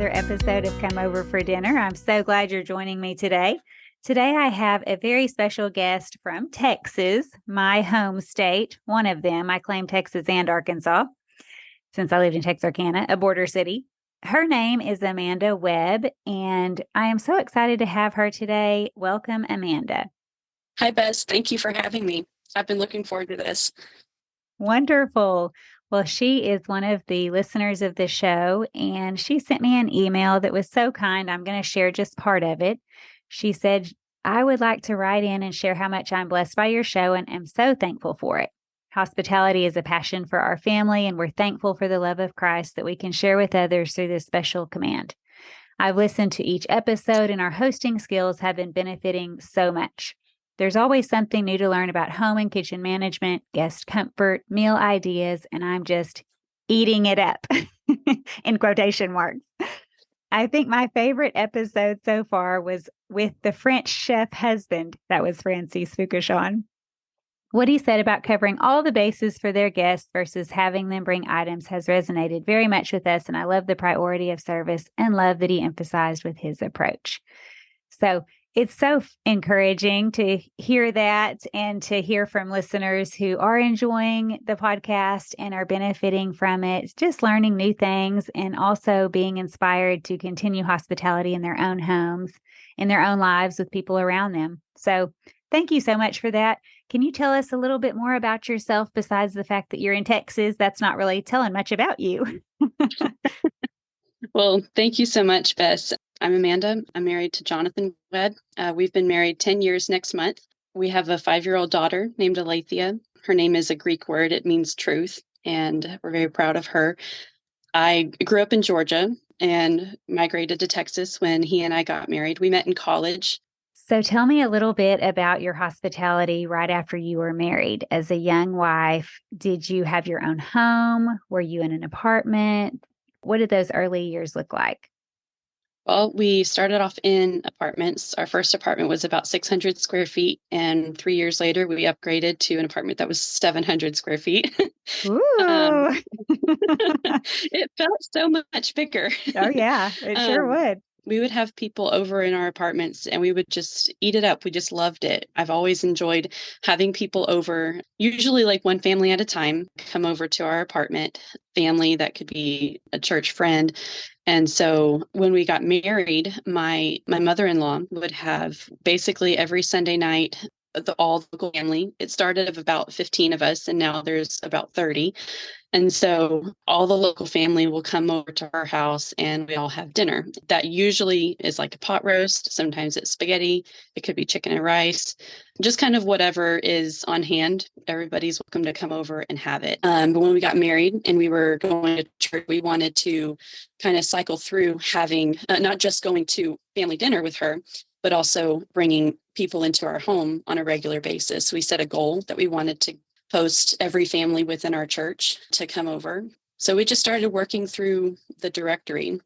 another episode of Come Over for Dinner. I'm so glad you're joining me today. Today, I have a very special guest from Texas, my home state. One of them. I claim Texas and Arkansas since I lived in Texarkana, a border city. Her name is Amanda Webb, and I am so excited to have her today. Welcome, Amanda. Hi, Bess. Thank you for having me. I've been looking forward to this. Wonderful. Well, she is one of the listeners of the show, and she sent me an email that was so kind. I'm going to share just part of it. She said, I would like to write in and share how much I'm blessed by your show and am so thankful for it. Hospitality is a passion for our family, and we're thankful for the love of Christ that we can share with others through this special command. I've listened to each episode, and our hosting skills have been benefiting so much. There's always something new to learn about home and kitchen management, guest comfort, meal ideas, and I'm just eating it up in quotation marks. I think my favorite episode so far was with the French chef husband. That was Francis Foucachon. What he said about covering all the bases for their guests versus having them bring items has resonated very much with us, and I love the priority of service and love that he emphasized with his approach. So it's so encouraging to hear that and to hear from listeners who are enjoying the podcast and are benefiting from it, just learning new things and also being inspired to continue hospitality in their own homes, in their own lives with people around them. So thank you so much for that. Can you tell us a little bit more about yourself besides the fact that you're in Texas? That's not really telling much about you. Well, thank you so much, Bess. I'm Amanda. I'm married to Jonathan Webb. We've been married 10 years next month. We have a 5-year-old daughter named Alethea. Her name is a Greek word. It means truth, and we're very proud of her. I grew up in Georgia and migrated to Texas when he and I got married. We met in college. So tell me a little bit about your hospitality right after you were married. As a young wife, did you have your own home? Were you in an apartment? What did those early years look like? Well, we started off in apartments. Our first apartment was about 600 square feet. And 3 years later, we upgraded to an apartment that was 700 square feet. Ooh. It felt so much bigger. Oh, yeah, it sure would. We would have people over in our apartments and we would just eat it up. We just loved it. I've always enjoyed having people over, usually like one family at a time, come over to our apartment. Family that could be a church friend. And so when we got married, my mother-in-law would have basically every Sunday night, all the local family. It started of about 15 of us, and now there's about 30. And so all the local family will come over to our house and we all have dinner. That usually is like a pot roast. Sometimes it's spaghetti. It could be chicken and rice, just kind of whatever is on hand. Everybody's welcome to come over and have it. But when we got married and we were going to church, we wanted to kind of cycle through having not just going to family dinner with her, but also bringing people into our home on a regular basis. We set a goal that we wanted to host every family within our church to come over. So we just started working through the directory.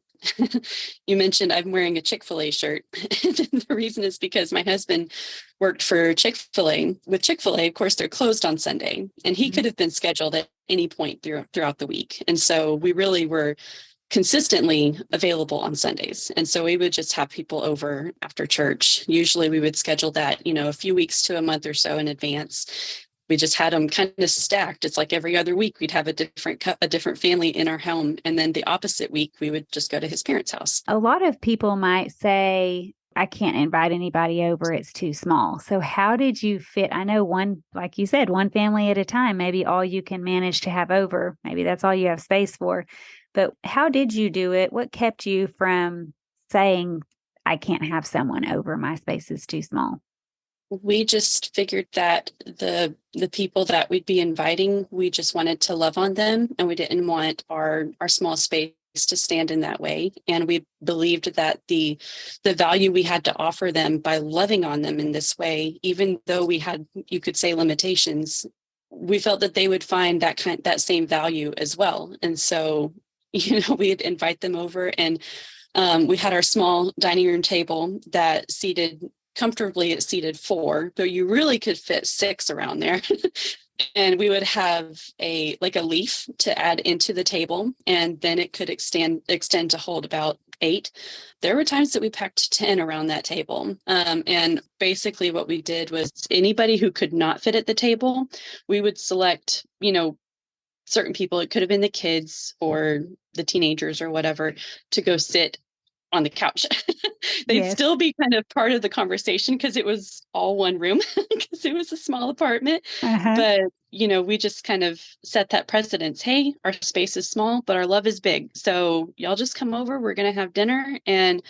You mentioned I'm wearing a Chick-fil-A shirt. The reason is because my husband worked for Chick-fil-A. With Chick-fil-A, of course, they're closed on Sunday, and he could have been scheduled at any point throughout the week. And so we really were consistently available on Sundays. And so we would just have people over after church. Usually we would schedule that, a few weeks to a month or so in advance. We just had them kind of stacked. It's like every other week we'd have a different family in our home. And then the opposite week, we would just go to his parents' house. A lot of people might say, I can't invite anybody over. It's too small. So how did you fit? I know one, like you said, one family at a time, maybe all you can manage to have over. Maybe that's all you have space for. But how did you do it? What kept you from saying, I can't have someone over, my space is too small? We just figured that the people that we'd be inviting, we just wanted to love on them, and we didn't want our small space to stand in that way. And we believed that the value we had to offer them by loving on them in this way, even though we had, you could say, limitations, we felt that they would find that same value as well. And so, we'd invite them over, and we had our small dining room table that comfortably it seated 4, but you really could fit 6 around there. And we would have a leaf to add into the table, and then it could extend to hold about 8. There were times that we packed 10 around that table. And basically what we did was anybody who could not fit at the table, we would select, certain people. It could have been the kids or the teenagers or whatever to go sit on the couch. They'd Yes. still be kind of part of the conversation because it was all one room because it was a small apartment. Uh-huh. But, we just kind of set that precedence. Hey, our space is small, but our love is big. So y'all just come over. We're going to have dinner and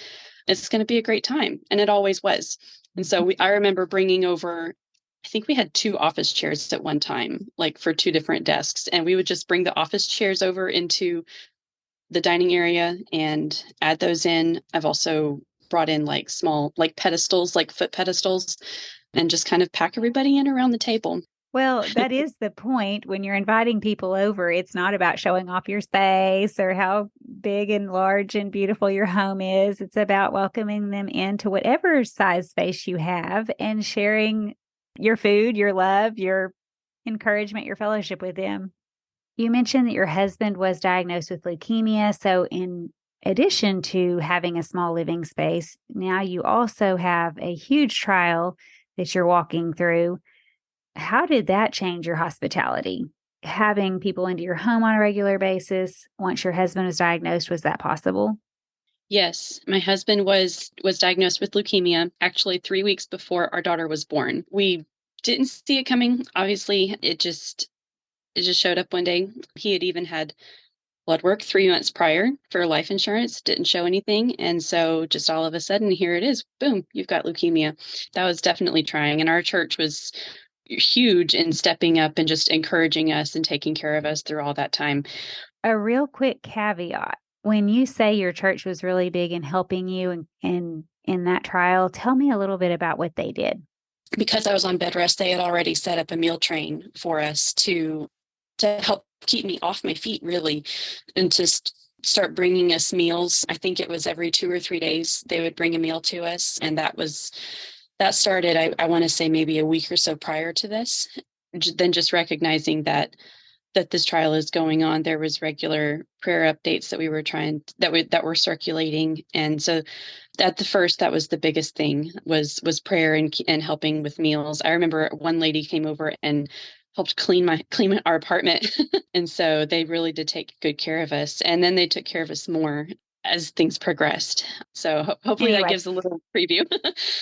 it's going to be a great time. And it always was. And so I remember bringing over, I think we had 2 office chairs at one time, like for 2 different desks. And we would just bring the office chairs over into the dining area and add those in. I've also brought in like small, like pedestals, like foot pedestals, and just kind of pack everybody in around the table. Well, that is the point. When you're inviting people over, it's not about showing off your space or how big and large and beautiful your home is. It's about welcoming them into whatever size space you have and sharing your food, your love, your encouragement, your fellowship with them. You mentioned that your husband was diagnosed with leukemia. So, in addition to having a small living space, now you also have a huge trial that you're walking through. How did that change your hospitality? Having people into your home on a regular basis once your husband was diagnosed, was that possible? Yes, my husband was diagnosed with leukemia actually 3 weeks before our daughter was born. We didn't see it coming. Obviously, it just showed up one day. He had even had blood work 3 months prior for life insurance, didn't show anything. And so just all of a sudden, here it is. Boom, you've got leukemia. That was definitely trying. And our church was huge in stepping up and just encouraging us and taking care of us through all that time. A real quick caveat. When you say your church was really big in helping you in that trial, tell me a little bit about what they did. Because I was on bed rest, they had already set up a meal train for us to help keep me off my feet, really, and to start bringing us meals. I think it was every 2 or 3 days they would bring a meal to us, and that started, I want to say, maybe a week or so prior to this. Then just recognizing that this trial is going on, there was regular prayer updates that we were that were circulating. And so at the first, that was the biggest thing was prayer and helping with meals. I remember one lady came over and helped clean our apartment. And so they really did take good care of us. And then they took care of us more as things progressed. So hopefully that Anyway, gives a little preview.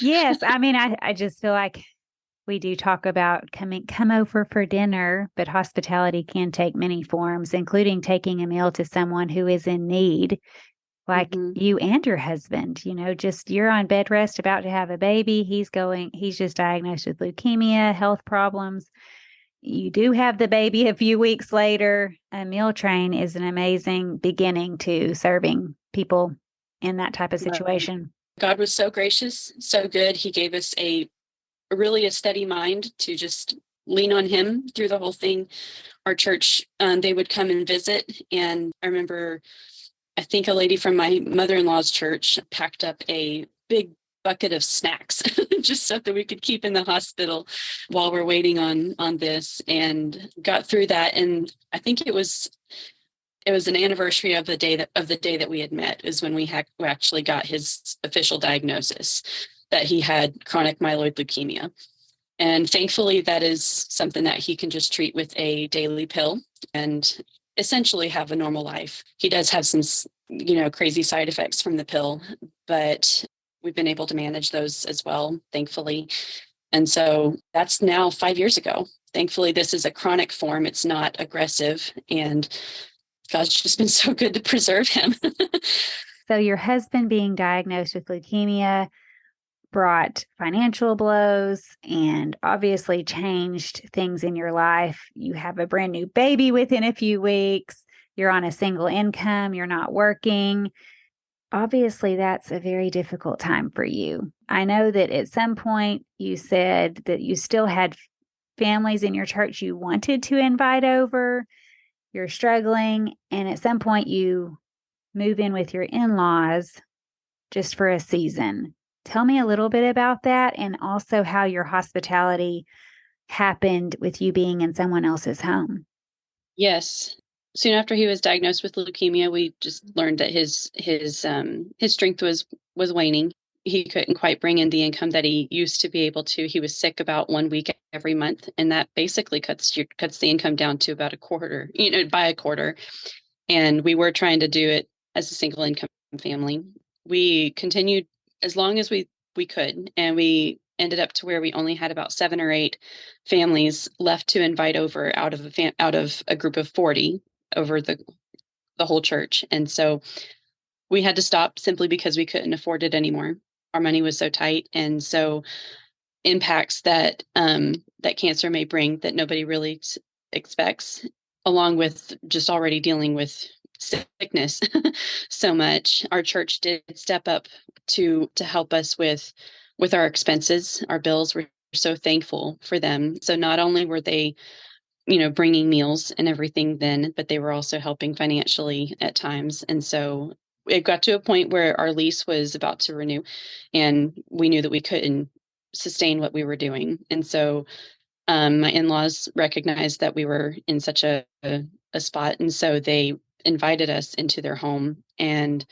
yes, I mean, I just feel like we do talk about come over for dinner, but hospitality can take many forms, including taking a meal to someone who is in need, like Mhm. you and your husband. Just you're on bed rest, about to have a baby. He's just diagnosed with leukemia, health problems. You do have the baby a few weeks later. A meal train is an amazing beginning to serving people in that type of situation. God was so gracious, so good. He gave us really a steady mind to just lean on him through the whole thing. Our church, they would come and visit. And I remember, I think a lady from my mother-in-law's church packed up a big bucket of snacks, just stuff that we could keep in the hospital while we're waiting on this, and got through that. And I think it was an anniversary of the day that we had met, is when we actually got his official diagnosis that he had chronic myeloid leukemia. And thankfully, that is something that he can just treat with a daily pill and essentially have a normal life. He does have some, crazy side effects from the pill, but we've been able to manage those as well, thankfully. And so that's now 5 years ago. Thankfully, this is a chronic form. It's not aggressive. And God's just been so good to preserve him. So, your husband being diagnosed with leukemia brought financial blows and obviously changed things in your life. You have a brand new baby within a few weeks. You're on a single income. You're not working. Obviously, that's a very difficult time for you. I know that at some point you said that you still had families in your church you wanted to invite over. You're struggling. And at some point you move in with your in-laws just for a season. Tell me a little bit about that, and also how your hospitality happened with you being in someone else's home. Yes. soon after he was diagnosed with leukemia, we just learned that his strength was waning. He couldn't quite bring in the income that he used to be able to. He was sick about 1 week every month, and that basically cuts the income down to about a quarter, by a quarter. And we were trying to do it as a single income family. We continued as long as we could, and we ended up to where we only had about 7 or 8 families left to invite over out of a group of 40 over the whole church. And so we had to stop simply because we couldn't afford it anymore. Our money was so tight, and so impacts that cancer may bring that nobody really expects, along with just already dealing with sickness so much. Our church did step up to help us with our expenses, our bills. We're so thankful for them. So not only were they, bringing meals and everything then, but they were also helping financially at times. And so it got to a point where our lease was about to renew, and we knew that we couldn't sustain what we were doing. And so my in-laws recognized that we were in such a spot. And so they invited us into their home and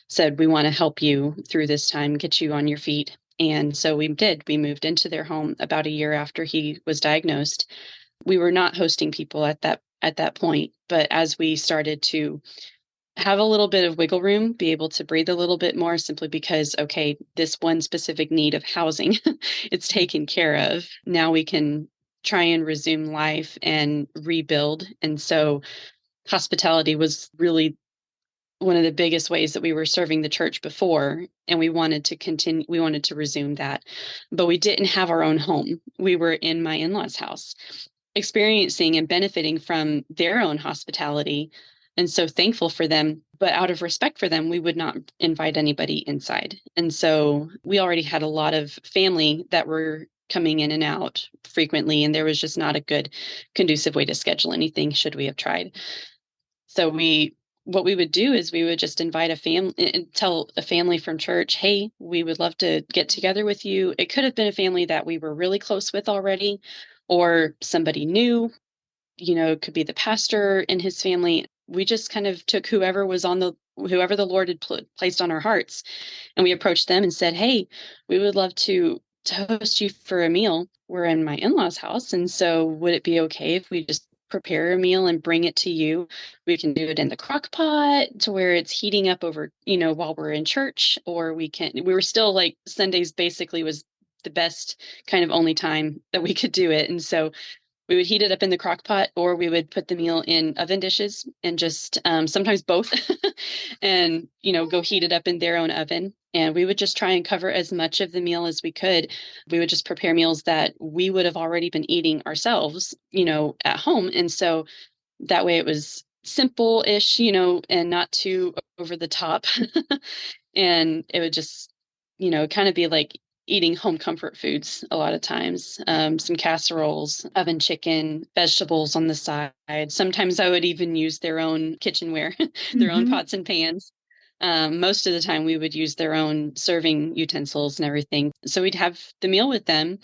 said, we want to help you through this time, get you on your feet. And so we did. We moved into their home about a year after he was diagnosed. We were not hosting people at that point, but as we started to have a little bit of wiggle room, be able to breathe a little bit more, simply because, okay, this one specific need of housing, it's taken care of. Now we can try and resume life and rebuild. And so hospitality was really one of the biggest ways that we were serving the church before, and we wanted to resume that. But we didn't have our own home. We were in my in-laws' house, experiencing and benefiting from their own hospitality, and so thankful for them. But out of respect for them, we would not invite anybody inside. And so we already had a lot of family that were coming in and out frequently, and there was just not a good, conducive way to schedule anything should we have tried. So what we would do is we would just invite a family and tell a family from church, hey, we would love to get together with you. It could have been a family that we were really close with already, or somebody new, it could be the pastor and his family. We just kind of took whoever the Lord had placed on our hearts, and we approached them and said, hey, we would love to host you for a meal. We're in my in-laws' house, and so would it be okay if we just prepare a meal and bring it to you? We can do it in the crock pot to where it's heating up over, while we're in church, or we were still like Sundays basically was the best kind of only time that we could do it. And so we would heat it up in the crock pot, or we would put the meal in oven dishes and just sometimes both and, go heat it up in their own oven. And we would just try and cover as much of the meal as we could. We would just prepare meals that we would have already been eating ourselves, at home. And so that way it was simple-ish, and not too over the top. And it would just, kind of be like eating home comfort foods a lot of times. Some casseroles, oven chicken, vegetables on the side. Sometimes I would even use their own kitchenware, their own Mm-hmm. pots and pans. Most of the time we would use their own serving utensils and everything. So we'd have the meal with them,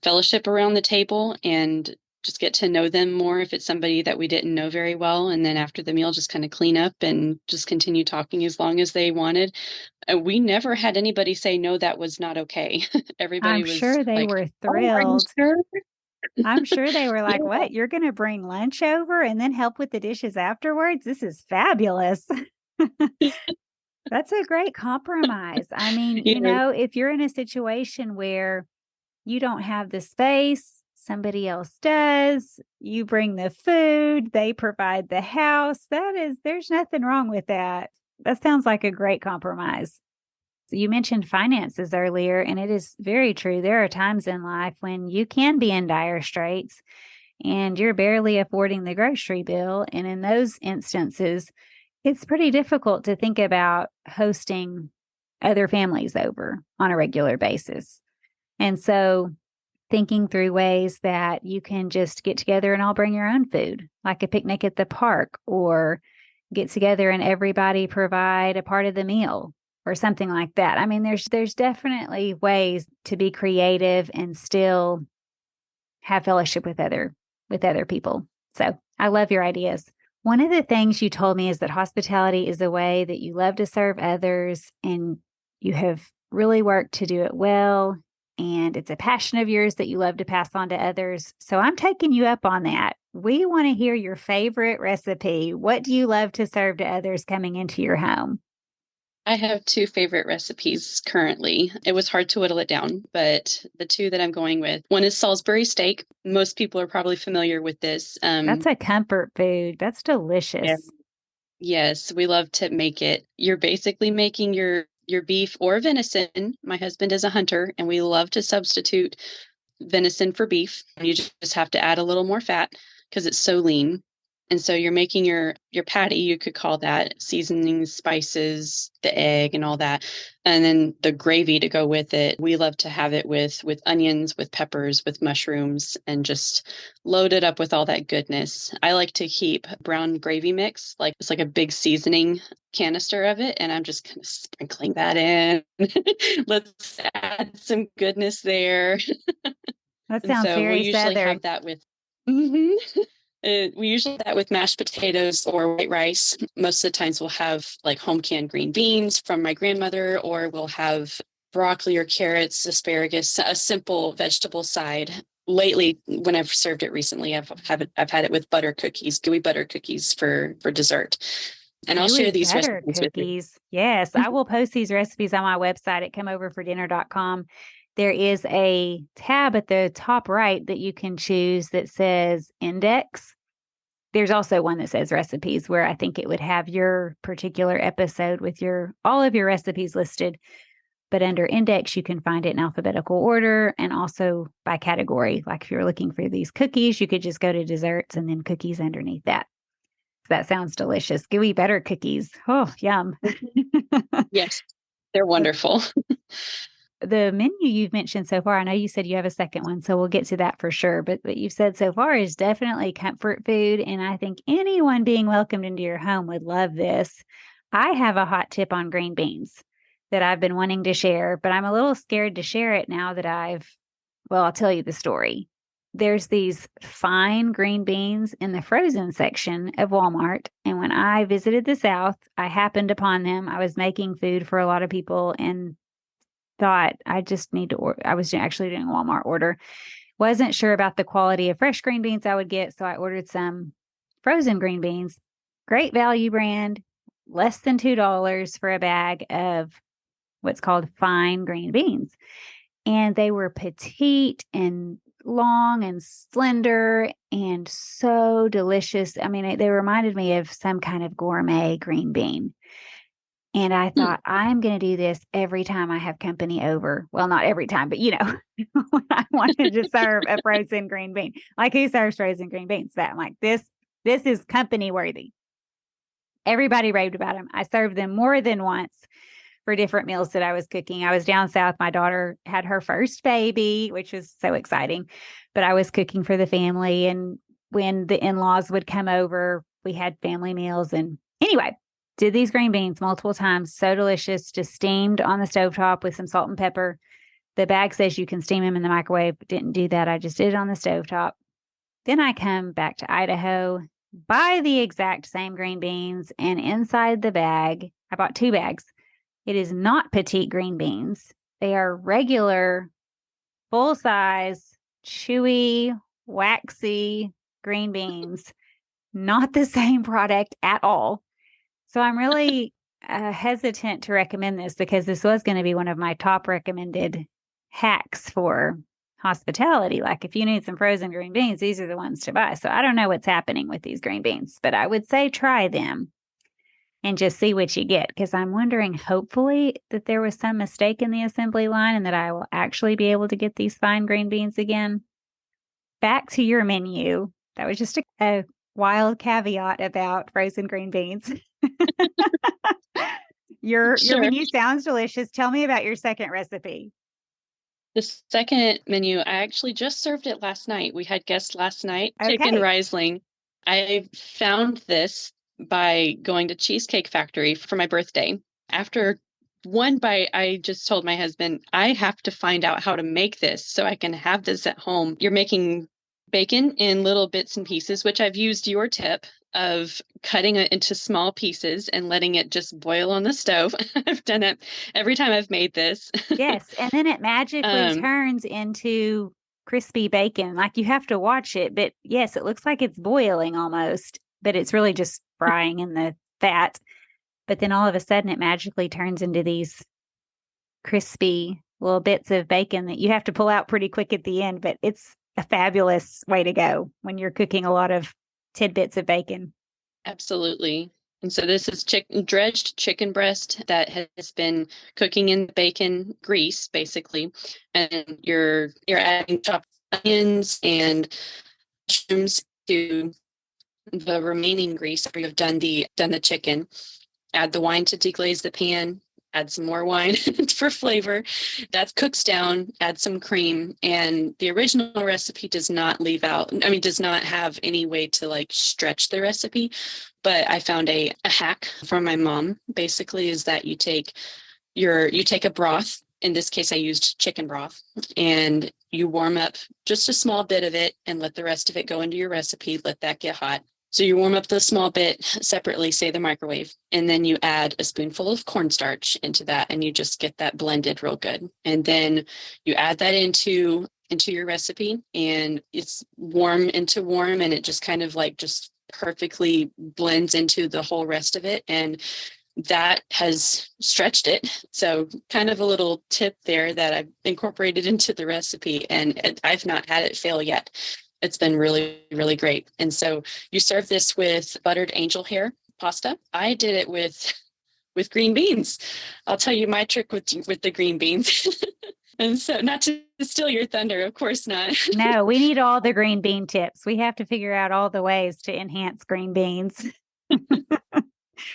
fellowship around the table, and just get to know them more if it's somebody that we didn't know very well. And then after the meal, just kind of clean up and just continue talking as long as they wanted. We never had anybody say, no, that was not okay. I'm Everybody was sure they like, were oh, are you thrilled. sure? I'm sure they were like, Yeah. what? You're going to bring lunch over and then help with the dishes afterwards? This is fabulous. That's a great compromise. I mean, Yeah. if you're in a situation where you don't have the space, somebody else does, you bring the food, they provide the house. There's nothing wrong with that. That sounds like a great compromise. So you mentioned finances earlier, and it is very true. There are times in life when you can be in dire straits and you're barely affording the grocery bill. And in those instances, it's pretty difficult to think about hosting other families over on a regular basis. And so thinking through ways that you can just get together and all bring your own food, like a picnic at the park, or get together and everybody provide a part of the meal or something like that. I mean, there's definitely ways to be creative and still have fellowship with other people. So I love your ideas. One of the things you told me is that hospitality is a way that you love to serve others and you have really worked to do it well. And it's a passion of yours that you love to pass on to others. So I'm taking you up on that. We want to hear your favorite recipe. What do you love to serve to others coming into your home? I have two favorite recipes currently. It was hard to whittle it down, but the two that I'm going with, one is Salisbury steak. Most people are probably familiar with this. That's a comfort food. That's Yeah. delicious. Yes, we love to make it. You're basically making your beef or venison. My husband is a hunter, and we love to substitute venison for beef. You just have to add a little more fat because it's so lean. And so you're making your patty, you could call that seasonings, spices, the egg and all that. And then the gravy to go with it. We love to have it with onions, with peppers, with mushrooms, and just load it up with all that goodness. I like to keep brown gravy mix, like it's like a big seasoning canister of it, and I'm just kind of sprinkling that in. Let's add some goodness there. That And sounds so we'll very usually Southern. have that with, Mhm. We usually have that with mashed potatoes or white rice. Most of the times we'll have like home canned green beans from my grandmother, or we'll have broccoli or carrots, asparagus, a simple vegetable side. Lately, when I've served it recently, I've had it with butter cookies, gooey butter cookies for dessert. And I'll share Gooey these butter recipes with you. cookies. Yes, I will post these recipes on my website at comeoverfordinner.com. There is a tab at the top right that you can choose that says index. There's also one that says recipes where I think it would have your particular episode with your all of your recipes listed. But under index, you can find it in alphabetical order and also by category. Like if you're looking for these cookies, you could just go to desserts and then cookies underneath that. That sounds delicious. Gooey butter cookies. Oh, yum. Yes, they're wonderful. The menu you've mentioned so far, I know you said you have a second one, so we'll get to that for sure. But what you've said so far is definitely comfort food. And I think anyone being welcomed into your home would love this. I have a hot tip on green beans that I've been wanting to share, but I'm a little scared to share it now that well, I'll tell you the story. There's these fine green beans in the frozen section of Walmart. And when I visited the South, I happened upon them. I was making food for a lot of people and thought I just need to order. I was actually doing a Walmart order. Wasn't sure about the quality of fresh green beans I would get. So I ordered some frozen green beans. Great value brand, less than $2 for a bag of what's called fine green beans. And they were petite and long and slender and so delicious. I mean, they reminded me of some kind of gourmet green bean. And I Hmm. thought, I'm going to do this every time I have company over. Well, not every time, but when I wanted to serve a frozen green bean, like who serves frozen green beans? But I'm like, this is company worthy. Everybody raved about them. I served them more than once for different meals that I was cooking. I was down south. My daughter had her first baby, which was so exciting, but I was cooking for the family. And when the in-laws would come over, we had family meals. And anyway, did these green beans multiple times. So delicious, just steamed on the stovetop with some salt and pepper. The bag says you can steam them in the microwave. Didn't do that. I just did it on the stovetop. Then I come back to Idaho, buy the exact same green beans, and inside the bag, I bought 2 bags. It is not petite green beans. They are regular, full size, chewy, waxy green beans, not the same product at all. So I'm really hesitant to recommend this because this was going to be one of my top recommended hacks for hospitality. Like if you need some frozen green beans, these are the ones to buy. So I don't know what's happening with these green beans, but I would say try them and just see what you get. Because I'm wondering, hopefully, that there was some mistake in the assembly line and that I will actually be able to get these fine green beans again. Back to your menu. That was just a wild caveat about frozen green beans. Your Sure. menu sounds delicious. Tell me about your second recipe. The second menu, I actually just served it last night. We had guests last night, chicken Okay. Reisling. I found this by going to Cheesecake Factory for my birthday. After one bite, I just told my husband, I have to find out how to make this so I can have this at home. You're making bacon in little bits and pieces, which I've used your tip of cutting it into small pieces and letting it just boil on the stove. I've done it every time I've made this. Yes, and then it magically Um, turns into crispy bacon. Like, you have to watch it, but yes, it looks like it's boiling almost, but it's really just frying in the fat. But then all of a sudden it magically turns into these crispy little bits of bacon that you have to pull out pretty quick at the end, but it's a fabulous way to go when you're cooking a lot of tidbits of bacon. Absolutely. And so this is dredged chicken breast that has been cooking in bacon grease, basically. And you're adding chopped onions and mushrooms to the remaining grease after you've done the chicken. Add the wine to deglaze the pan. Add some more wine for flavor. That cooks down. Add some cream. And the original recipe does not does not have any way to like stretch the recipe. But I found a hack from my mom. Basically, is that you take a broth. In this case, I used chicken broth, and you warm up just a small bit of it and let the rest of it go into your recipe. Let that get hot. So you warm up the small bit separately, say the microwave, and then you add a spoonful of cornstarch into that, and you just get that blended real good. And then you add that into your recipe, and it's warm, and it just kind of like just perfectly blends into the whole rest of it. And that has stretched it. So kind of a little tip there that I've incorporated into the recipe, and I've not had it fail yet. It's been really, really great. And so you serve this with buttered angel hair pasta. I did it with green beans. I'll tell you my trick with the green beans. And so, not to steal your thunder, of course not. No, we need all the green bean tips. We have to figure out all the ways to enhance green beans.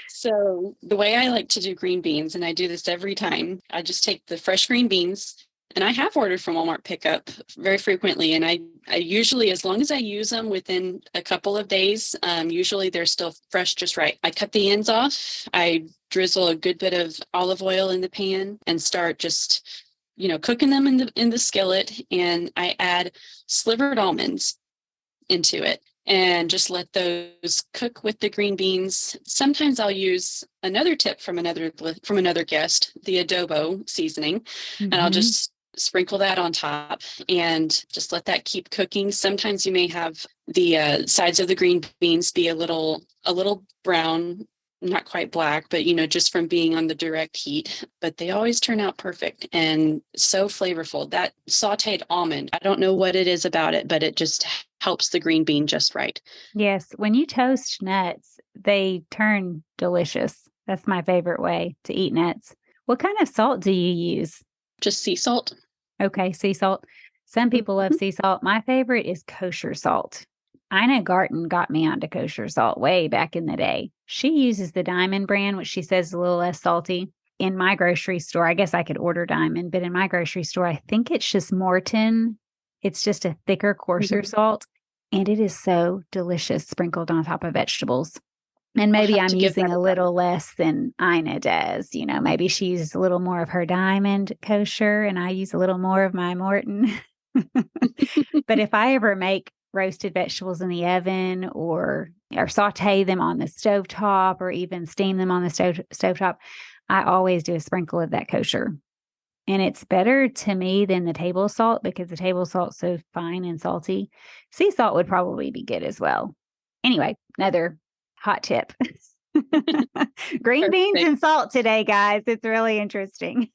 So the way I like to do green beans, and I do this every time, I just take the fresh green beans, and I have ordered from Walmart pickup very frequently. And I usually, as long as I use them within a couple of days, usually they're still fresh, just right. I cut the ends off. I drizzle a good bit of olive oil in the pan and start just, cooking them in the skillet. And I add slivered almonds into it and just let those cook with the green beans. Sometimes I'll use another tip from another guest, the adobo seasoning, and I'll Mm-hmm. just sprinkle that on top and just let that keep cooking. Sometimes you may have the sides of the green beans be a little brown, not quite black, but just from being on the direct heat. But they always turn out perfect and so flavorful. That sauteed almond, I don't know what it is about it, but it just helps the green bean just right. Yes, when you toast nuts, they turn delicious. That's my favorite way to eat nuts. What kind of salt do you use? Just sea salt. Okay, sea salt. Some people love Mhm. sea salt. My favorite is kosher salt. Ina Garten got me onto kosher salt way back in the day. She uses the Diamond brand, which she says is a little less salty. In my grocery store, I guess I could order Diamond, but in my grocery store, I think it's just Morton. It's just a thicker, coarser Mhm. salt, and it is so delicious sprinkled on top of vegetables. And I'll maybe have I'm to give using that a a try. little less than Ina does. Maybe she uses a little more of her Diamond kosher and I use a little more of my Morton. But if I ever make roasted vegetables in the oven or saute them on the stovetop or even steam them on the stovetop, I always do a sprinkle of that kosher. And it's better to me than the table salt because the table salt's so fine and salty. Sea salt would probably be good as well. Anyway, another hot tip. Green beans Perfect. and salt today, guys. It's really interesting.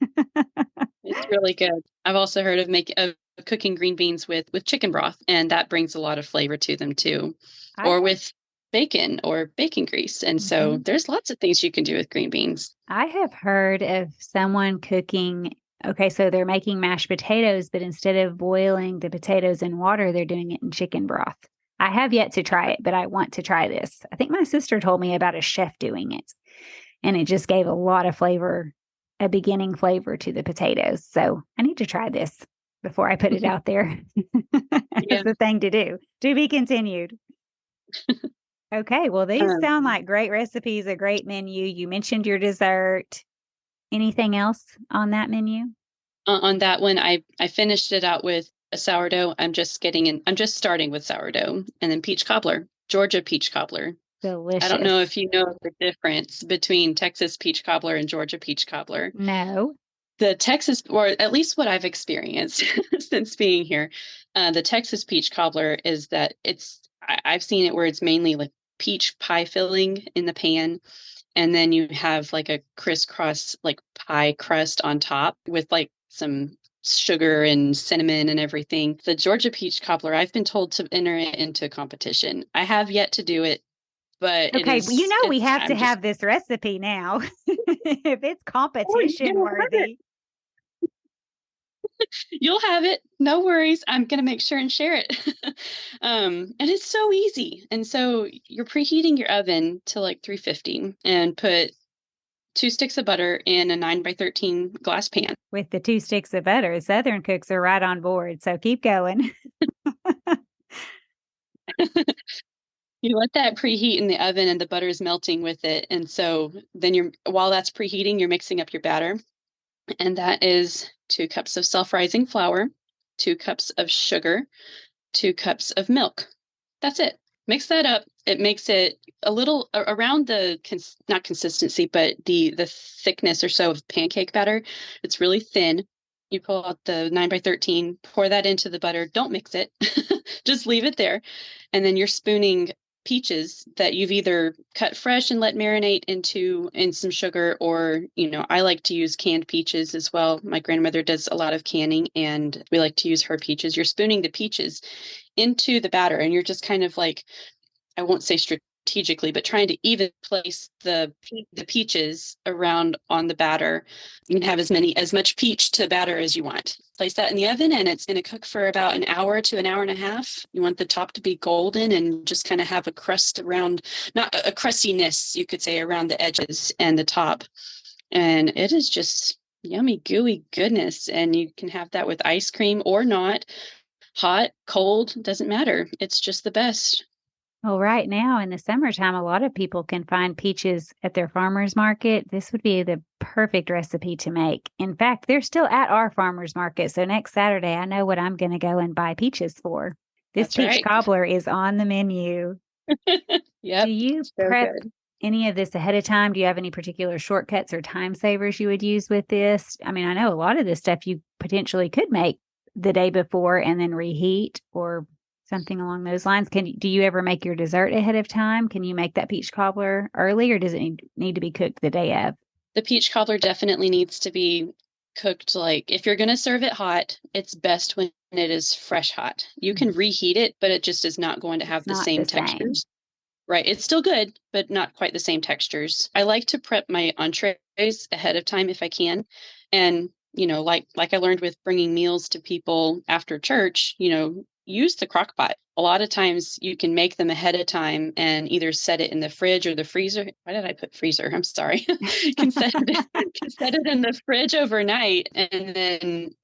It's really good. I've also heard of cooking green beans with chicken broth, and that brings a lot of flavor to them too, I or have with bacon or bacon grease. And so mhm. there's lots of things you can do with green beans. I have heard of someone cooking. Okay, so they're making mashed potatoes, but instead of boiling the potatoes in water, they're doing it in chicken broth. I have yet to try it, but I want to try this. I think my sister told me about a chef doing it, and it just gave a lot of flavor, a beginning flavor to the potatoes. So I need to try this before I put it out there. Yeah. It's the thing to do. To be continued. Okay, well, these Um, sound like great recipes, a great menu. You mentioned your dessert. Anything else on that menu? on that one, I finished it out with a sourdough. I'm just starting with sourdough, and then peach cobbler, Georgia peach cobbler. I don't know Delicious. if you know the difference between Texas peach cobbler and Georgia peach cobbler. No. The Texas, or at least what I've experienced since being here, the Texas peach cobbler is that I've seen it where it's mainly like peach pie filling in the pan. And then you have like a crisscross like pie crust on top with like some sugar and cinnamon and everything. The Georgia peach cobbler, I've been told to enter it into a competition. I have yet to do it, but Okay, well, we have to I'm just, have this recipe now. If it's oh, you're competition gonna have it. worthy. You'll have it. No worries. I'm gonna make sure and share it. And it's so easy. And so you're preheating your oven to like 350 and put 2 sticks of butter in a 9 by 13 glass pan. With the 2 sticks of butter, Southern cooks are right on board. So keep going. You let that preheat in the oven and the butter is melting with it. And so then while that's preheating, you're mixing up your batter. And that is 2 cups of self-rising flour, 2 cups of sugar, 2 cups of milk. That's it. Mix that up. It makes it a little around the not consistency, but the thickness or so of pancake batter. It's really thin. You pull out the 9 by 13, pour that into the butter. Don't mix it. Just leave it there. And then you're spooning peaches that you've either cut fresh and let marinate in some sugar, or I like to use canned peaches as well. My grandmother does a lot of canning and we like to use her peaches. You're spooning the peaches into the batter and you're just kind of like, I won't say strategically, but trying to even place the peaches around on the batter. You can have as much peach to batter as you want. Place that in the oven and it's going to cook for about an hour to an hour and a half. You want the top to be golden and just kind of have a crust around, not a crustiness, you could say, around the edges and the top. And it is just yummy, gooey goodness. And you can have that with ice cream or not. Hot, cold, doesn't matter. It's just the best. Well, right now in the summertime, a lot of people can find peaches at their farmer's market. This would be the perfect recipe to make. In fact, they're still at our farmer's market. So next Saturday, I know what I'm going to go and buy peaches for. This That's peach right. cobbler is on the menu. Do Yep. you So prep good. any of this ahead of time? Do you have any particular shortcuts or time savers you would use with this? I mean, I know a lot of this stuff you potentially could make the day before and then reheat or something along those lines. Do you ever make your dessert ahead of time? Can you make that peach cobbler early or does it need to be cooked the day of? The peach cobbler definitely needs to be cooked. Like if you're going to serve it hot, it's best when it is fresh hot. You can Mhm. reheat it, but it just is not going to have It's the not the same same. textures. Right. It's still good, but not quite the same textures. I like to prep my entrees ahead of time if I can. And, like I learned with bringing meals to people after church, use the crock pot. A lot of times you can make them ahead of time and either set it in the fridge or the freezer. Why did I put freezer? I'm sorry. You can set it in the fridge overnight and then,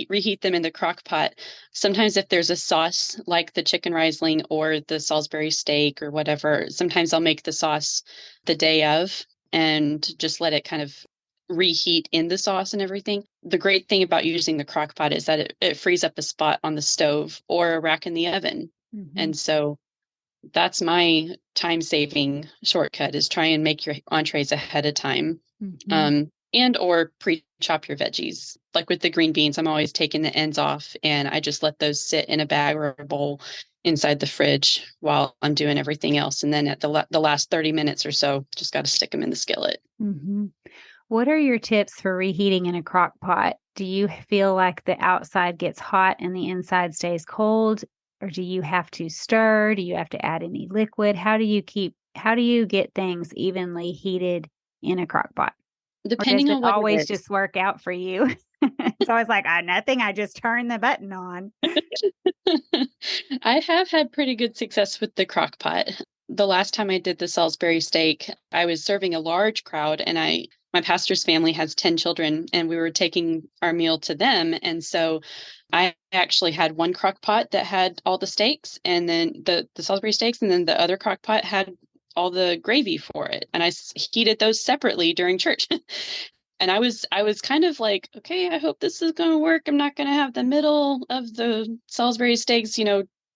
reheat them in the crock pot. Sometimes if there's a sauce like the chicken Reisling or the Salisbury steak or whatever, sometimes I'll make the sauce the day of and just let it kind of reheat in the sauce and everything. The great thing about using the crock pot is that it frees up a spot on the stove or a rack in the oven. Mhm. And so that's my time saving shortcut is try and make your entrees ahead of time. Mhm. And or pre-chop your veggies. Like with the green beans, I'm always taking the ends off and I just let those sit in a bag or a bowl inside the fridge while I'm doing everything else. And then at the last 30 minutes or so, just got to stick them in the skillet. Mhm. What are your tips for reheating in a crock pot? Do you feel like the outside gets hot and the inside stays cold? Or do you have to stir? Do you have to add any liquid? How do you get things evenly heated in a crock pot? Or does Depending it on what always it is. just work out for you? It's always like, nothing, I just turn the button on. I have had pretty good success with the crock pot. The last time I did the Salisbury steak, I was serving a large crowd and my pastor's family has 10 children and we were taking our meal to them. And so I actually had one crock pot that had all the steaks and then the Salisbury steaks, and then the other crock pot had all the gravy for it. And heated those separately during church. And I was kind of like, okay, I hope this is going to work. I'm not going to have the middle of the Salisbury steaks,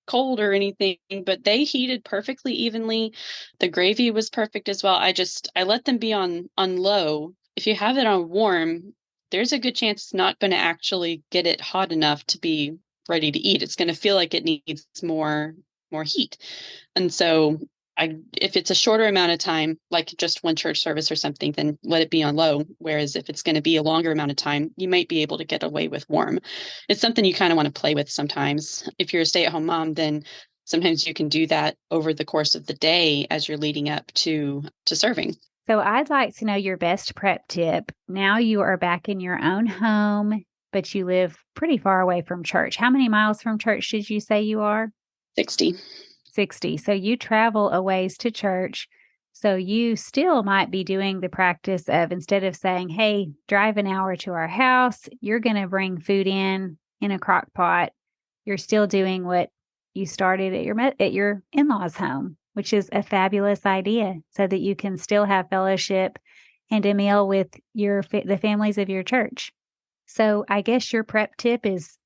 cold or anything, but they heated perfectly evenly. The gravy was perfect as well. I let them be on low. If you have it on warm, there's a good chance it's not going to actually get it hot enough to be ready to eat. It's going to feel like it needs more heat. And so if it's a shorter amount of time, like just one church service or something, then let it be on low. Whereas if it's going to be a longer amount of time, you might be able to get away with warm. It's something you kind of want to play with sometimes. If you're a stay-at-home mom, then sometimes you can do that over the course of the day as you're leading up to serving. So I'd like to know your best prep tip. Now you are back in your own home, but you live pretty far away from church. How many miles from church did you say you are? 60. 60. So you travel a ways to church. So you still might be doing the practice of, instead of saying, hey, drive an hour to our house, you're going to bring food in a crock pot. You're still doing what you started at your in-laws' home, which is a fabulous idea, so that you can still have fellowship and a meal with the families of your church. So I guess your prep tip is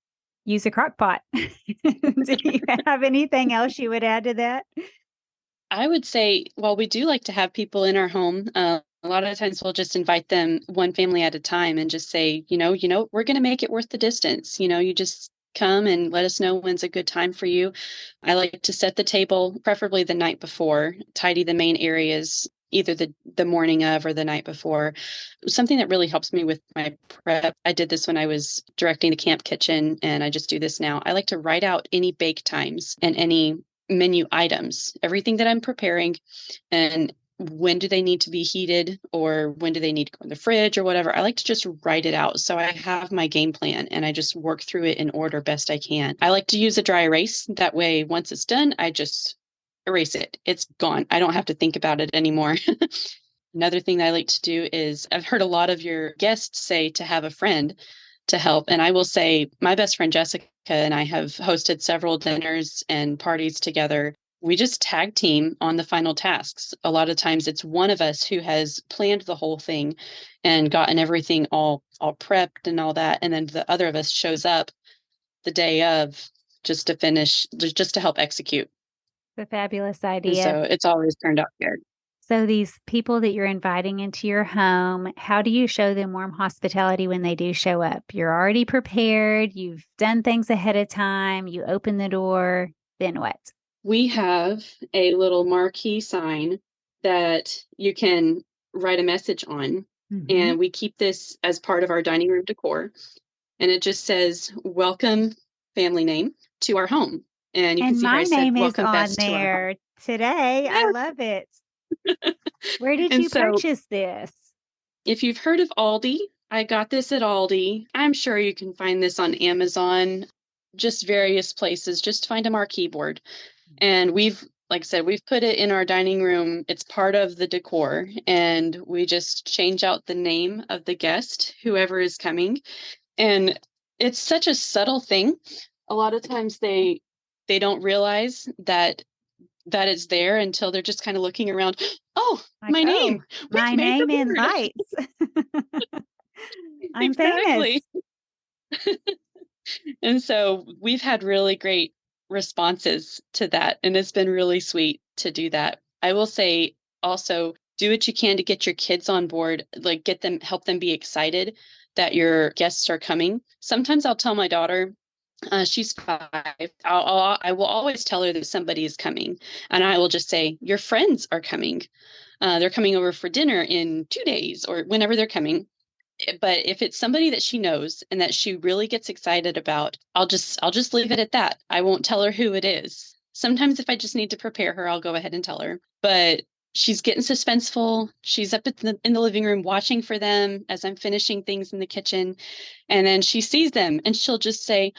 use a crock pot. Do you have anything else you would add to that? I would say, well, we do like to have people in our home. A lot of times we'll just invite them one family at a time and just say, we're going to make it worth the distance. You just come and let us know when's a good time for you. I like to set the table, preferably the night before, tidy the main areas, either the morning of or the night before. Something that really helps me with my prep. I did this when I was directing the camp kitchen, and I just do this now. I like to write out any bake times and any menu items, everything that I'm preparing, and when do they need to be heated or when do they need to go in the fridge or whatever. I like to just write it out. So I have my game plan and I just work through it in order best I can. I like to use a dry erase. That way, once it's done, I just erase it. It's gone. I don't have to think about it anymore. Another thing that I like to do is I've heard a lot of your guests say to have a friend to help. And I will say my best friend Jessica and I have hosted several dinners and parties together. We just tag team on the final tasks. A lot of times it's one of us who has planned the whole thing and gotten everything all prepped and all that. And then the other of us shows up the day of just to finish, just to help execute. It's a fabulous And idea. so it's always turned out good. So these people that you're inviting into your home, how do you show them warm hospitality when they do show up? You're already prepared. You've done things ahead of time. You open the door. Then what? We have a little marquee sign that you can write a message on. Mm-hmm. And we keep this as part of our dining room decor. And it just says, welcome family name to our home. And you can And see how I my said, name is welcome on best to our home. there today. I love it. Where did And you so purchase this? if you've heard of Aldi, I got this at Aldi. I'm sure you can find this on Amazon, just various places. Just find a marquee board. And like I said, we've put it in our dining room. It's part of the decor. And we just change out the name of the guest, whoever is coming. And it's such a subtle thing. A lot of times they don't realize that it's there until they're just kind of looking around. Oh, Like, my oh, name. my We've made the name in board. lights. I'm famous. Exactly. And so we've had really great responses to that. And it's been really sweet to do that. I will say also do what you can to get your kids on board, like help them be excited that your guests are coming. Sometimes I'll tell my daughter, she's 5. I will always tell her that somebody is coming. And I will just say, your friends are coming. They're coming over for dinner in 2 days or whenever they're coming. But if it's somebody that she knows and that she really gets excited about, I'll just leave it at that. I won't tell her who it is. Sometimes if I just need to prepare her, I'll go ahead and tell her. But she's getting suspenseful. She's up in the living room watching for them as I'm finishing things in the kitchen. And then she sees them and she'll just say,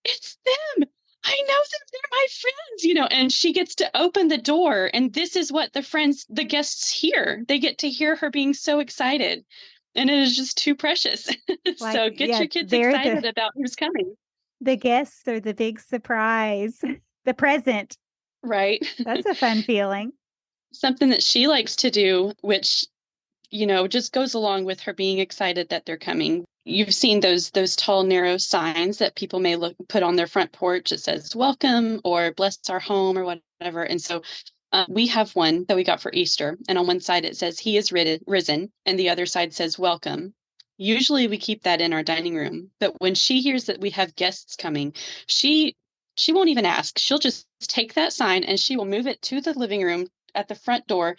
it's them. I know them. They're my friends, and she gets to open the door. And this is what the guests hear. They get to hear her being so excited. And it is just too precious. Like, So get yeah, your kids they're excited about who's coming. the guests are the big surprise, the present. Right. That's a fun feeling. Something that she likes to do, which just goes along with her being excited that they're coming. you've seen those tall, narrow signs that people may put on their front porch. It says welcome or bless our home or whatever. And so we have one that we got for Easter. And on one side it says he is risen, and the other side says welcome. Usually we keep that in our dining room. But when she hears that we have guests coming, she won't even ask. She'll just take that sign and she will move it to the living room at the front door,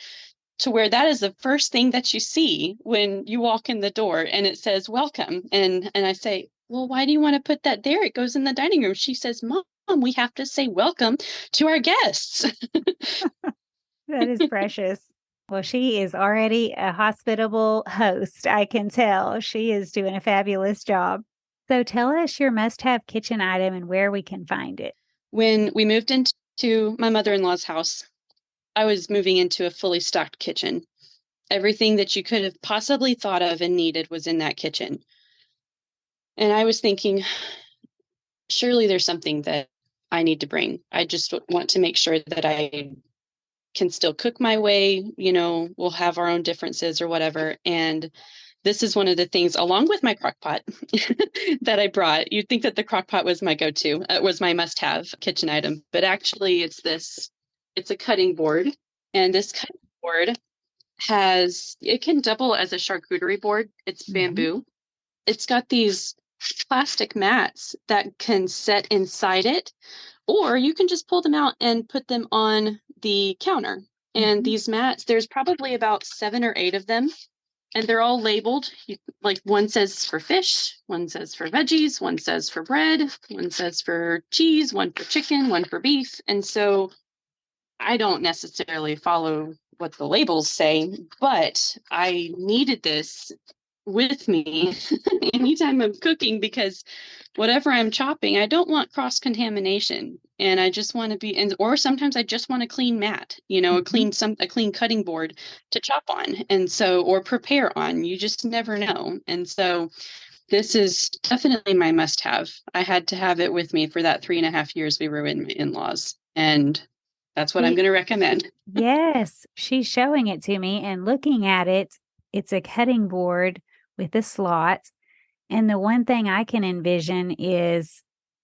to where that is the first thing that you see when you walk in the door, and it says welcome. And I say, well, why do you want to put that there? It goes in the dining room. She says, Mom, we have to say welcome to our guests. That is precious. Well, she is already a hospitable host. I can tell she is doing a fabulous job. So tell us your must-have kitchen item and where we can find it. When we moved into my mother-in-law's house, I was moving into a fully stocked kitchen. Everything that you could have possibly thought of and needed was in that kitchen. And I was thinking, surely there's something that I need to bring. I just want to make sure that I can still cook my way. We'll have our own differences or whatever. And this is one of the things, along with my crock pot that I brought. You'd think that the crock pot was my go-to, was my must-have kitchen item. But actually it's a cutting board. And this cutting board it can double as a charcuterie board. It's bamboo. It's got these plastic mats that can set inside it, or you can just pull them out and put them on the counter. And these mats, there's probably about 7 or 8 of them, and they're all labeled. Like, one says for fish, one says for veggies, one says for bread, one says for cheese, one for chicken, one for beef. And so I don't necessarily follow what the labels say, but I needed this with me anytime I'm cooking, because whatever I'm chopping, I don't want cross contamination, and I just want to or sometimes I just want a clean mat, a clean cutting board to chop on, and so, or prepare on. You just never know. And so this is definitely my must have. I had to have it with me for that 3.5 years we were in my in-laws, and that's what I'm going to recommend. Yes, she's showing it to me, and looking at it, it's a cutting board with a slot. And the one thing I can envision is,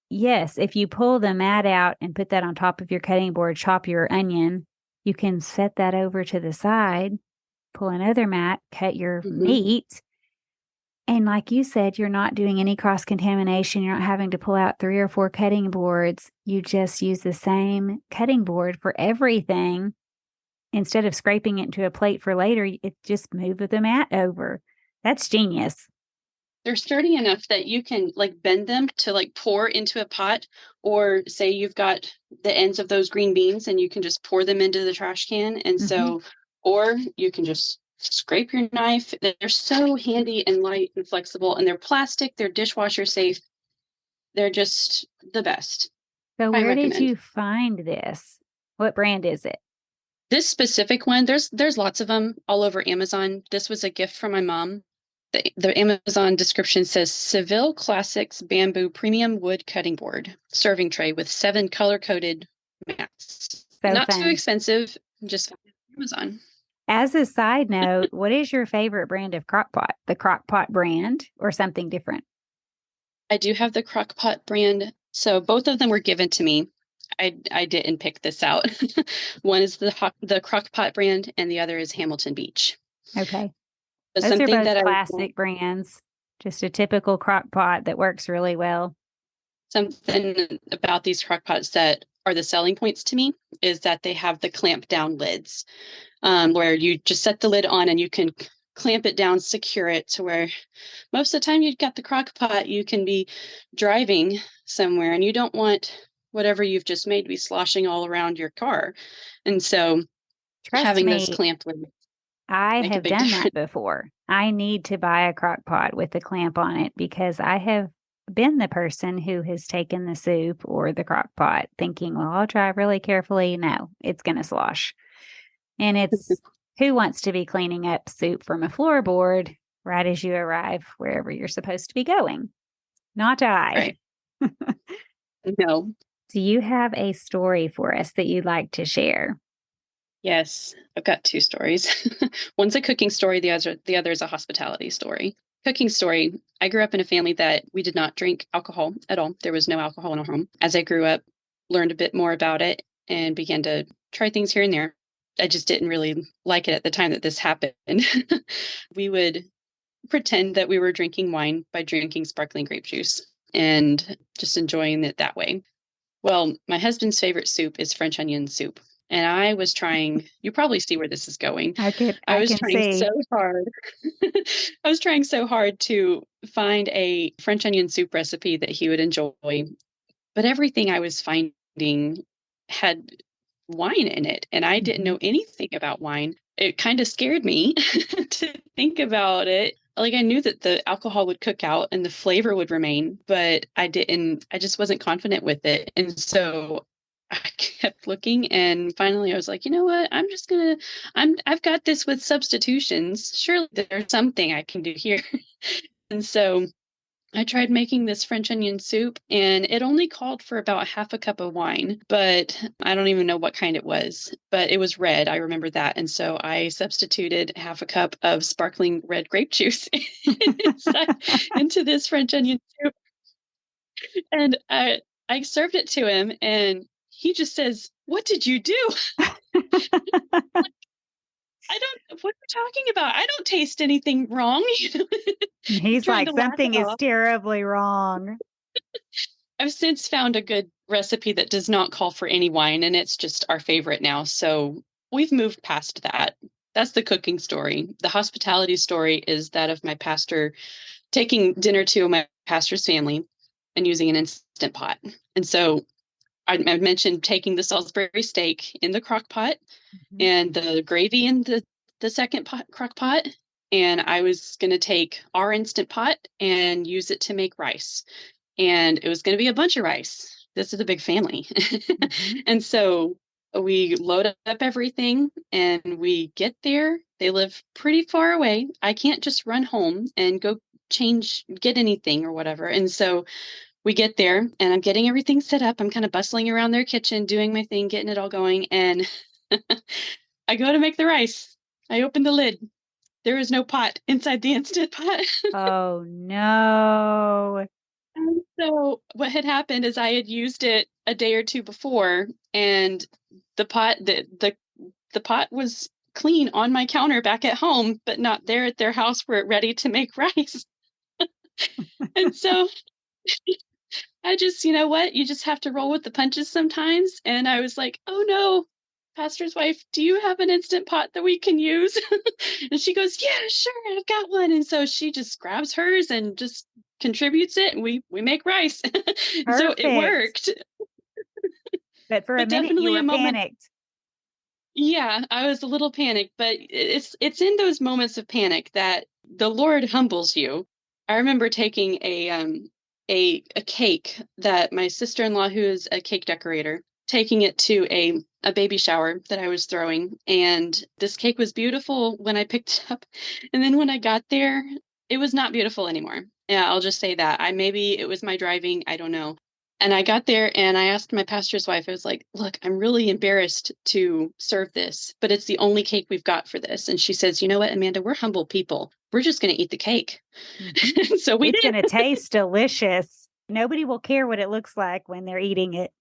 yes, if you pull the mat out and put that on top of your cutting board, chop your onion, you can set that over to the side, pull another mat, cut your meat. And like you said, you're not doing any cross contamination. You're not having to pull out 3 or 4 cutting boards. You just use the same cutting board for everything. Instead of scraping it into a plate for later, it just moves the mat over. That's genius. They're sturdy enough that you can bend them to pour into a pot, or say you've got the ends of those green beans and you can just pour them into the trash can. And so, or you can just scrape your knife. They're so handy and light and flexible, and they're plastic. They're dishwasher safe. They're just the best. So where did you find this? What brand is it? This specific one, there's lots of them all over Amazon. This was a gift from my mom. The Amazon description says Seville Classics Bamboo Premium Wood Cutting Board Serving Tray with 7 color-coded mats. So not fun. Too expensive, just Amazon. As a side note, what is your favorite brand of crockpot? The crockpot brand or something different? I do have the crockpot brand. So both of them were given to me. I didn't pick this out. One is the crockpot brand, and the other is Hamilton Beach. Okay. But those are both classic brands, just a typical crock pot that works really well. Something about these crock pots that are the selling points to me is that they have the clamp down lids, where you just set the lid on and you can clamp it down, secure it to where most of the time you've got the crock pot, you can be driving somewhere and you don't want whatever you've just made to be sloshing all around your car. And so having this clamp lid, I have done that before. I need to buy a crock pot with a clamp on it, because I have been the person who has taken the soup or the crock pot thinking, well, I'll drive really carefully. No, it's going to slosh. And it's who wants to be cleaning up soup from a floorboard right as you arrive wherever you're supposed to be going? Not I. Right. No. Do you have a story for us that you'd like to share? Yes, I've got 2 stories. One's a cooking story, the other is a hospitality story. cooking story. I grew up in a family that we did not drink alcohol at all. There was no alcohol in our home. As I grew up, learned a bit more about it and began to try things here and there. I just didn't really like it at the time that this happened. We would pretend that we were drinking wine by drinking sparkling grape juice and just enjoying it that way. Well, my husband's favorite soup is French onion soup. And I was trying, you probably see where this is going. I I was can trying so see. hard. I was trying so hard to find a French onion soup recipe that he would enjoy. But everything I was finding had wine in it, and I didn't Mhm. know anything about wine. It kind of scared me to think about it. Like I knew that the alcohol would cook out and the flavor would remain, but I just wasn't confident with it. And so I kept looking and finally I was like, you know what? I've got this with substitutions. Surely there's something I can do here. And so I tried making this French onion soup and it only called for about half a cup of wine, but I don't even know what kind it was, but it was red. I remember that. And so I substituted half a cup of sparkling red grape juice inside, into this French onion soup. And I served it to him and he just says, "What did you do?" I don't, what are you talking about? I don't taste anything wrong. He's Trying like, to laugh it something is off. terribly wrong. I've since found a good recipe that does not call for any wine, and it's just our favorite now. So we've moved past that. That's the cooking story. The hospitality story is that of my pastor taking dinner to my pastor's family and using an instant pot. And so I mentioned taking the Salisbury steak in the crock pot Mhm. and the gravy in the second pot, crock pot. And I was going to take our instant pot and use it to make rice, and it was going to be a bunch of rice. This is a big family. Mhm. And so we load up everything and we get there. They live pretty far away. I can't just run home and go get anything or whatever. And so we get there and I'm getting everything set up. I'm kind of bustling around their kitchen, doing my thing, getting it all going. And I go to make the rice. I open the lid. There is no pot inside the instant pot. Oh no. And so what had happened is I had used it a day or two before, and the pot the pot was clean on my counter back at home, but not there at their house where it ready to make rice. And so I just, you know what, you just have to roll with the punches sometimes. And I was like, oh no, pastor's wife, do you have an instant pot that we can use? And she goes, yeah, sure, I've got one. And so she just grabs hers and just contributes it and we make rice. So it Perfect. worked. But for a But minute you definitely were a moment. panicked. Yeah, I was a little panicked, but it's in those moments of panic that the Lord humbles you. I remember taking a cake that my sister-in-law, who is a cake decorator, taking it to a baby shower that I was throwing, and this cake was beautiful when I picked it up, and then when I got there, it was not beautiful anymore. Yeah, I'll just say that. I maybe it was my driving, I don't know. And I got there and I asked my pastor's wife, I was like, look, I'm really embarrassed to serve this, but it's the only cake we've got for this. And she says, you know what, Amanda, we're humble people. We're just going to eat the cake. Mhm. So we It's did. going to taste delicious. Nobody will care what it looks like when they're eating it.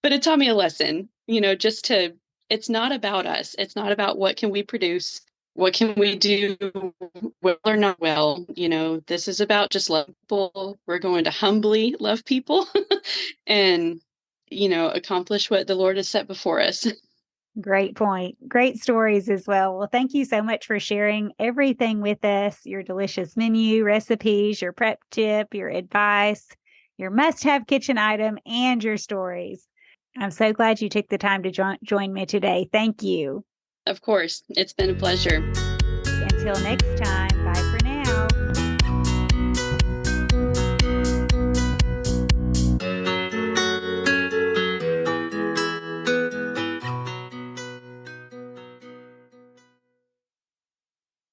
But it taught me a lesson, it's not about us. It's not about what can we produce, what can we do well or not well. This is about just love people. We're going to humbly love people and, accomplish what the Lord has set before us. Great point. Great stories as well. Well, thank you so much for sharing everything with us, your delicious menu, recipes, your prep tip, your advice, your must-have kitchen item, and your stories. I'm so glad you took the time to join me today. Thank you. Of course, it's been a pleasure. Until next time.